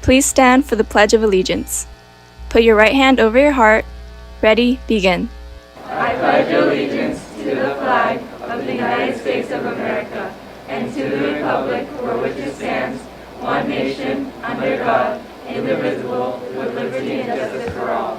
Please stand for the Pledge of Allegiance. Put your right hand over your heart. Ready, begin. I pledge allegiance to the flag of the United States of America and to the republic for which it stands, one nation, under God, indivisible, with liberty and justice for all.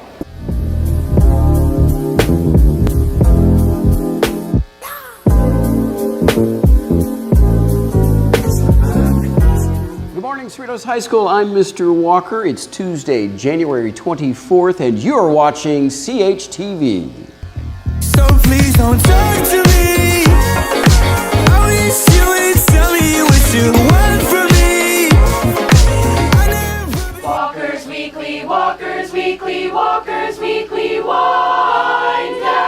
Good morning, Cerritos High School. I'm Mr. Walker. It's Tuesday, January 24th, and you're watching CHTV. So please don't talk to me. I wish you would tell me what you want from me. Walker's Weekly, Walker's Weekly, Walker's Weekly Wind Down.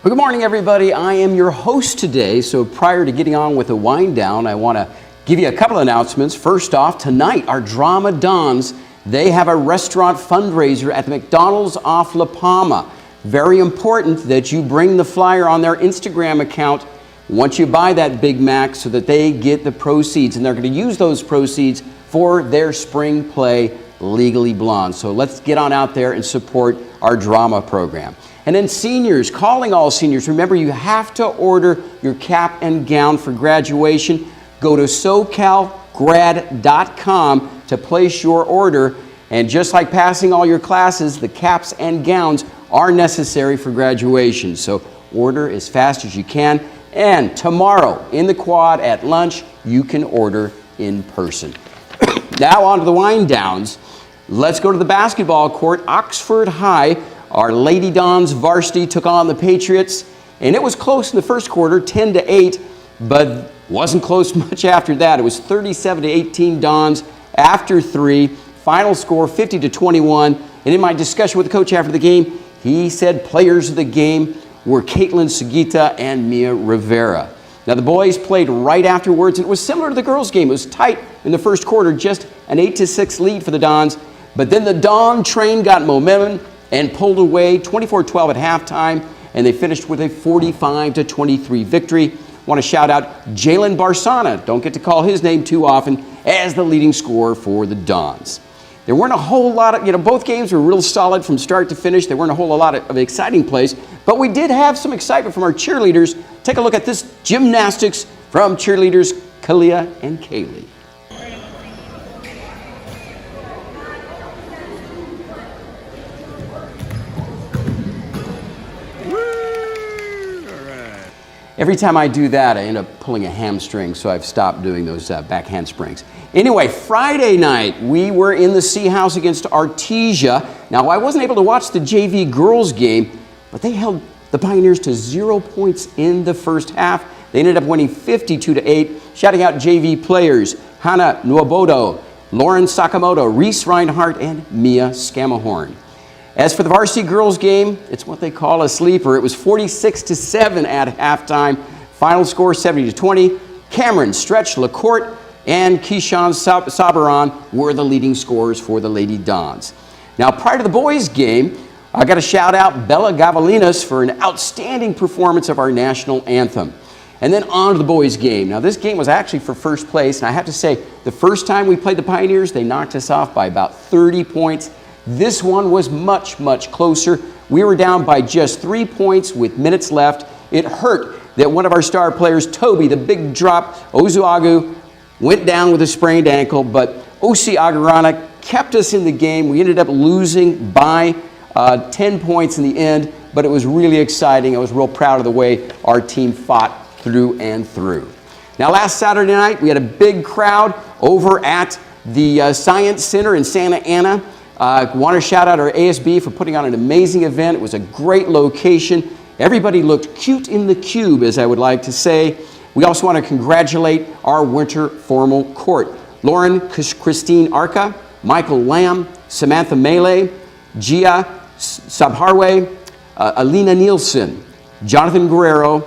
Well, good morning, everybody. I am your host today. So prior to getting on with the wind down, I want to give you a couple of announcements. First off, tonight, our Drama Dons, they have a restaurant fundraiser at the McDonald's off La Palma. Very important that you bring the flyer on their Instagram account once you buy that Big Mac so that they get the proceeds. And they're going to use those proceeds for their spring play, Legally Blonde. So let's get on out there and support our drama program. And then seniors, calling all seniors. Remember, you have to order your cap and gown for graduation. Go to SoCalGrad.com to place your order. And just like passing all your classes, the caps and gowns are necessary for graduation. So order as fast as you can. And tomorrow in the quad at lunch, you can order in person. Now on to the wind downs. Let's go to the basketball court. Oxford High, our Lady Dons varsity, took on the Patriots. And it was close in the first quarter, 10-8, but wasn't close much after that. It was 37-18 Dons after three. Final score 50-21. And in my discussion with the coach after the game, he said players of the game were Caitlin Sugita and Mia Rivera. Now the boys played right afterwards, and it was similar to the girls' game. It was tight in the first quarter, just an 8-6 lead for the Dons. But then the Don train got momentum and pulled away 24-12 at halftime, and they finished with a 45-23 victory. Want to shout out Jalen Barsana, don't get to call his name too often, as the leading scorer for the Dons. There weren't a whole lot of, both games were real solid from start to finish. There weren't a whole lot of exciting plays, but we did have some excitement from our cheerleaders. Take a look at this gymnastics from cheerleaders Kalia and Kaylee. Every time I do that, I end up pulling a hamstring, so I've stopped doing those back handsprings. Anyway, Friday night, we were in the C House against Artesia. Now, I wasn't able to watch the JV girls game, but they held the Pioneers to 0 points in the first half. They ended up winning 52-8. Shouting out JV players, Hannah Nwabodo, Lauren Sakamoto, Reese Reinhardt, and Mia Scamahorn. As for the varsity girls game, it's what they call a sleeper. It was 46-7 at halftime. Final score 70-20. Cameron Stretch LaCourte and Keyshawn Sabaron were the leading scorers for the Lady Dons. Now, prior to the boys' game, I got to shout out Bella Gavalinas for an outstanding performance of our national anthem. And then on to the boys' game. Now, this game was actually for first place, and I have to say, the first time we played the Pioneers, they knocked us off by about 30 points. This one was much, much closer. We were down by just 3 points with minutes left. It hurt that one of our star players, Toby, the big drop, Ozuagu, went down with a sprained ankle, but Osi Agarana kept us in the game. We ended up losing by 10 points in the end, but it was really exciting. I was real proud of the way our team fought through and through. Now, last Saturday night, we had a big crowd over at the Science Center in Santa Ana. I want to shout out our ASB for putting on an amazing event. It was a great location. Everybody looked cute in the cube, as I would like to say. We also want to congratulate our winter formal court. Lauren Christine Arca, Michael Lamb, Samantha Mele, Gia Sabharwe, Alina Nielsen, Jonathan Guerrero,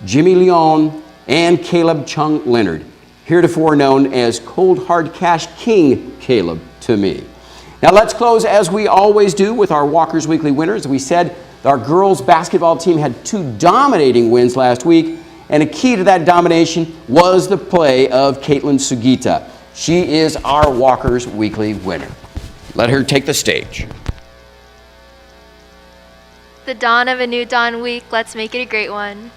Jimmy Leon, and Caleb Chung Leonard, heretofore known as Cold Hard Cash King Caleb to me. Now let's close, as we always do, with our Walker's Weekly winners. We said our girls basketball team had 2 dominating wins last week, And a key to that domination was the play of Caitlin Sugita. She is our Walker's Weekly winner. Let her take the stage. The dawn of a new dawn week. Let's make it a great one.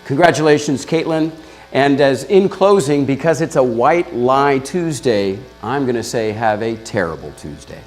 Congratulations, Caitlin. And as in closing, because it's a White Lie Tuesday, I'm going to say have a terrible Tuesday.